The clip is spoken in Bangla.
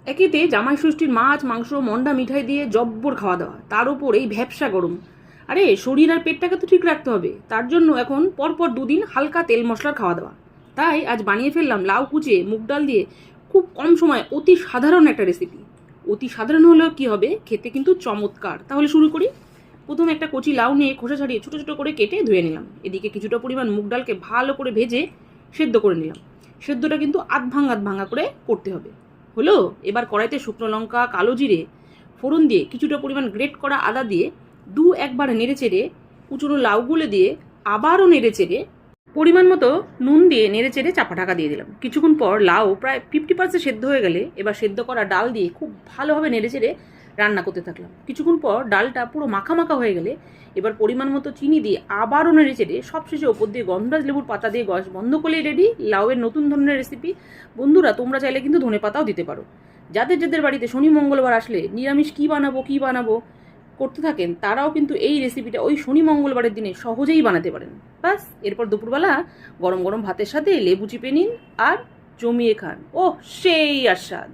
একেতে জামাই ষষ্ঠীর মাছ মাংস মন্ডা মিঠাই দিয়ে জব্বর খাওয়া দাওয়া, তার উপর এই ভ্যাপসা গরম। আরে শরীর আর পেটটাকে তো ঠিক রাখতে হবে, তার জন্য এখন পরপর দুদিন হালকা তেল মশলার খাওয়া দাওয়া। তাই আজ বানিয়ে ফেললাম লাউ কুচিয়ে মুগ ডাল দিয়ে খুব কম সময় অতি সাধারণ একটা রেসিপি। অতি সাধারণ হলেও কি হবে, খেতে কিন্তু চমৎকার। তাহলে শুরু করি। প্রথমে একটা কচি লাউ নিয়ে খোসা ছাড়িয়ে ছোটো ছোটো করে কেটে ধুয়ে নিলাম। এদিকে কিছুটা পরিমাণ মুগ ডালকে ভালো করে ভেজে সেদ্ধ করে নিলাম। সেদ্ধটা কিন্তু আধ ভাঙা করে করতে হবে। হলো, এবার কড়াইতে শুকনো লঙ্কা কালো জিরে ফোড়ন দিয়ে কিছুটা পরিমাণ গ্রেট করা আদা দিয়ে একবার নেড়ে চেড়ে কুচুনো লাউগুলো দিয়ে আবারও নেড়ে চেড়ে পরিমাণ মতো নুন দিয়ে নেড়ে চেড়ে চাপা ঢাকা দিয়ে দিলাম। কিছুক্ষণ পর লাউ প্রায় 50% সেদ্ধ হয়ে গেলে এবার সেদ্ধ করা ডাল দিয়ে খুব ভালোভাবে নেড়ে চেড়ে রান্না করতে থাকলাম। কিছুক্ষণ পর ডালটা পুরো মাখা মাখা হয়ে গেলে এবার পরিমাণ মতো চিনি দিয়ে আবারও নেড়ে চেড়ে সবশেষে ওপর দিয়ে গন্ধরাজ লেবুর পাতা দিয়ে গ্যাস বন্ধ করলেই রেডি লাউয়ের নতুন ধরনের রেসিপি। বন্ধুরা, তোমরা চাইলে কিন্তু ধনে পাতাও দিতে পারো। যাদের বাড়িতে শনি মঙ্গলবার আসলে নিরামিষ কী বানাবো করতে থাকেন, তারাও কিন্তু এই রেসিপিটা ওই শনি মঙ্গলবারের দিনে সহজেই বানাতে পারেন। বাস, এরপর দুপুরবেলা গরম গরম ভাতের সাথে লেবু চিপে নিন আর জমিয়ে খান। ওহ, সেই আস্বাদ।